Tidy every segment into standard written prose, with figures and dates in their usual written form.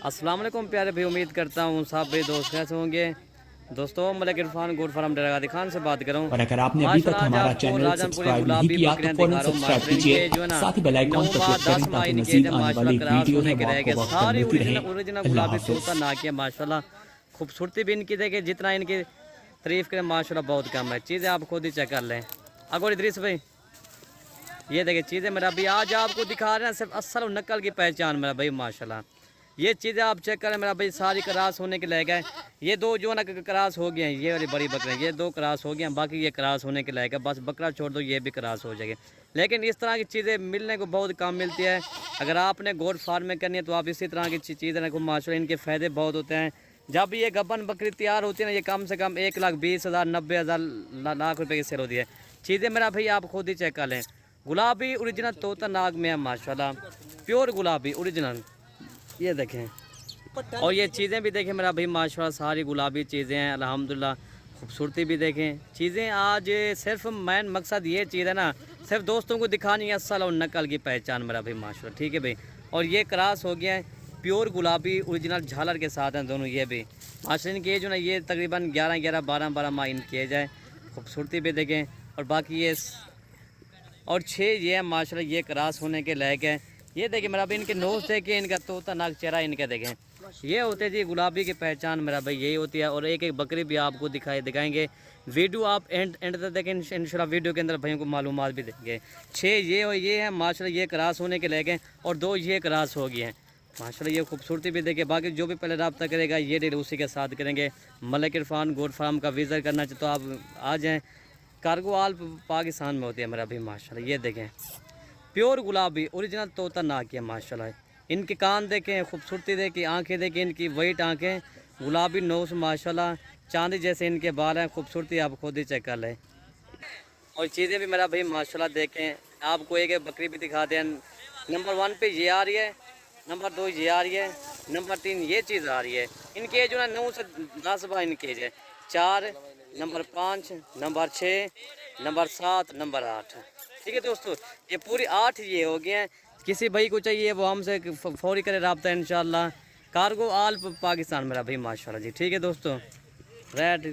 अस्सलाम वालेकुम प्यारे भाई, उम्मीद करता हूँ सब भाई दोस्त कैसे होंगे। दोस्तों मलिक इरफान गोट फार्म डरागादी खान से बात करूँ। और अगर आपने अभी तक हमारा चैनल सब्सक्राइब नहीं किया तो फौरन सब्सक्राइब कीजिए, साथ ही बेल आइकॉन पर क्लिक करें ताकि मज़ीद आने वाली वीडियो है वो आपको वक्त पर मिलती रहे। ओरिजिनल अल्लाह गुलाबी हाफिज़। तोता ना किया माशाल्लाह, खूबसूरती भी इनकी देखे, जितना इनकी तारीफ करें माशाल्लाह बहुत कम है। चीज़ें आप खुद ही चेक कर लें। अगोर इदरीस भाई ये देखिए चीज़ें मेरा भाई आज आपको दिखा रहे हैं सिर्फ असल और नकल की पहचान मेरा भाई माशाल्लाह। ये चीज़ें आप चेक करें मेरा भाई, सारी क्रास होने के लायक है। ये दो जो ना क्रास हो गए हैं, ये वाली बड़ी बकरे ये दो क्रास हो गए हैं, बाकी ये क्रास होने के लायक है। बस बकरा छोड़ दो ये भी क्रास हो जाएगी। लेकिन इस तरह की चीज़ें मिलने को बहुत कम मिलती है। अगर आपने गोट फार्म में करनी है तो आप इसी तरह की चीज़ें रखो माशाल्लाह, इनके फ़ायदे बहुत होते हैं। जब ये गबन बकरी तैयार होती है ना, ये कम से कम 1,20,000 90,000 लाख रुपए की सेल होती है। चीज़ें मेरा भाई आप खुद ही चेक कर लें। गुलाबी ओरिजिनल तोता नाग में है माशाल्लाह, प्योर गुलाबी ओरिजिनल, ये देखें। और ये चीज़ें भी देखें मेरा भाई माशाल्लाह, सारी गुलाबी चीज़ें हैं अल्हम्दुलिल्लाह। खूबसूरती भी देखें। चीज़ें आज सिर्फ मेन मकसद ये चीज़ है ना, सिर्फ दोस्तों को दिखानी है असल और नकल की पहचान मेरा भाई माशाल्लाह, ठीक है भाई। और ये क्रॉस हो गया है प्योर गुलाबी ओरिजिनल झालर के साथ हैं दोनों ये भी माशाल्लाह। इनकी एज जो ना ये तकरीबन 11 12 माह इनकी एज है। खूबसूरती भी देखें। और बाकी ये और 6 ये है माशाल्लाह, ये क्रॉस होने के लायक है। ये देखिए मेरा भाई, इनके नोज़ देखें, इनका तोता नाक चेहरा इनका देखें। ये होते जी गुलाबी की पहचान मेरा भाई, यही होती है। और एक एक बकरी भी आपको दिखाएंगे। वीडियो आप एंड तक देखें, इंशाल्लाह वीडियो के अंदर भाइयों को मालूमात भी देंगे। 6 ये और ये है माशाल्लाह, ये क्रॉस होने के लायक हैं। और 2 ये क्रॉस हो गए हैं माशाल्लाह। ये खूबसूरती भी देखे। बाकी जो भी पहले रब्ता करेगा ये डील उसी के साथ करेंगे। मलिक इरफान गोट फार्म का विज़िट करना चाहे तो आप आ जाएँ। कार्गो आल पाकिस्तान में होती है मेरा भाई माशाल्लाह। ये देखें प्योर गुलाबी ओरिजिनल तोता ना किया माशाल्लाह। इनके कान देखें, खूबसूरती देखें, आंखें देखें, इनकी वाइट आंखें, गुलाबी नोज़ माशाल्लाह, चांदी जैसे इनके बाल हैं। खूबसूरती आप खुद ही चेक कर लें। और चीज़ें भी मेरा भाई माशाल्लाह देखें। आपको एक बकरी भी दिखा दें। नंबर 1 पे ये आ रही है, नंबर 2 ये आ रही है, नंबर 3 ये चीज़ आ रही है। इनकी एज जो है 9 से 10 बार इनकी एज है। 4, नंबर 5, नंबर 6, नंबर 7, नंबर 8, ठीक है दोस्तों। ये पूरी 8 ये हो गए हैं। किसी भाई को चाहिए वो हमसे फौरी करे रब्ता इंशाल्लाह। कार्गो आल पाकिस्तान मेरा भाई माशाल्लाह जी, ठीक है दोस्तों। रेड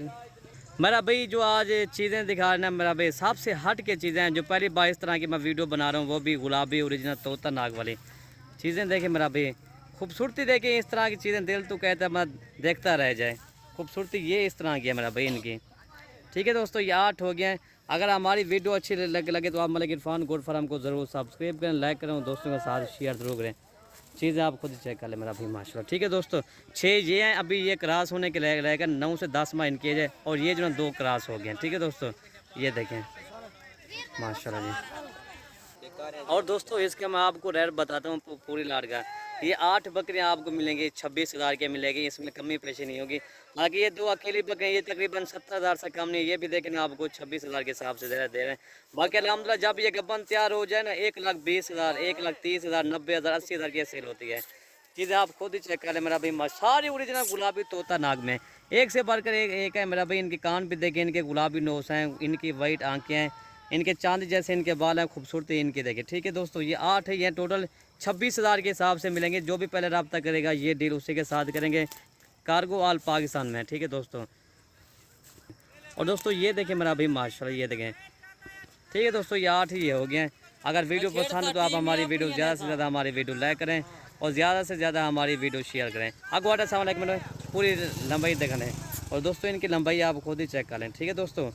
मेरा भाई जो आज चीज़ें दिखा रहे हैं मेरा भाई, सबसे हट के चीज़ें हैं। जो पहली बार इस तरह की मैं वीडियो बना रहा हूँ वो भी गुलाबी ओरिजिनल तोता नाग वाली चीज़ें देखें मेरा भाई। खूबसूरती देखें, इस तरह की चीज़ें दिल तो कहता है मैं देखता रह जाए। खूबसूरती ये इस तरह की है मेरा भाई इनकी, ठीक है दोस्तों। ये 8 हो गए हैं। अगर हमारी वीडियो अच्छी लगे तो आप मलिक इरफान गोट फार्म को ज़रूर सब्सक्राइब करें, लाइक करें और दोस्तों के साथ शेयर ज़रूर करें। चीज़ें आप खुद ही चेक कर लें मेरा भाई माशाल्लाह, ठीक है दोस्तों। 6 ये हैं, अभी ये क्रॉस होने के रहेगा। 9 से 10 माह इनकी एज है। और ये जो है 2 क्रॉस हो गए हैं, ठीक है दोस्तों। ये देखें माशाल्लाह जी। और दोस्तों इसका मैं आपको रेट बताता हूँ पूरी लाट का। ये 8 बकरियाँ आपको मिलेंगी 26,000 के मिलेगी, इसमें कमी पेशी नहीं होगी। बाकी ये 2 अकेली बकरियाँ ये तकरीबन 70,000 से कम नहीं, ये भी देखें आपको 26,000 के हिसाब से दे रहे हैं। बाकी अल्हम्दुलिल्लाह जब ये गबन तैयार हो जाए ना 1,20,000 1,30,000 90,000 80,000 की सेल होती है। चीज़ें आप खुद ही चेक कर लें मेरा भाई, सारी ओरिजिनल गुलाबी तोता नाग में एक से बढ़कर एक है मेरा भाई। इनके कान भी देखें, इनके गुलाबी नोस हैं, इनकी वाइट आंखें हैं, इनके चांदी जैसे इनके बाल हैं। खूबसूरती इनकी देखें, ठीक है दोस्तों। ये 8 है, ये टोटल 26,000 के हिसाब से मिलेंगे। जो भी पहले रब्ता करेगा ये डील उसी के साथ करेंगे। कार्गो आल पाकिस्तान में, ठीक है दोस्तों। और दोस्तों ये देखें मेरा भाई माशाल्लाह, ये देखें, ठीक है दोस्तों। ये 8 ही हो गए हैं। अगर वीडियो पसंद है तो आप हमारी वीडियो ज़्यादा से ज़्यादा हमारी वीडियो लाइक करें और ज़्यादा से ज़्यादा हमारी वीडियो शेयर करें। अगवाटा 1 मिनट पूरी लंबाई देखना है। और दोस्तों इनकी लंबाई आप खुद ही चेक कर लें, ठीक है दोस्तों।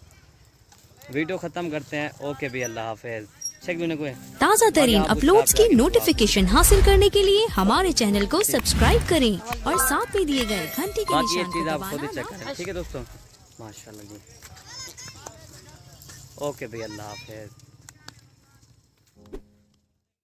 वीडियो ख़त्म करते हैं। ओके भी, अल्लाह हाफिज़। ताज़ा तरीन अपलोड्स की नोटिफिकेशन हासिल करने के लिए हमारे चैनल को सब्सक्राइब करें और साथ में दिए गए घंटी के निशान को आप खुद ही चेक करें, ठीक है दोस्तों। माशाल्लाह जी। ओके भाई, अल्लाह हाफिज़।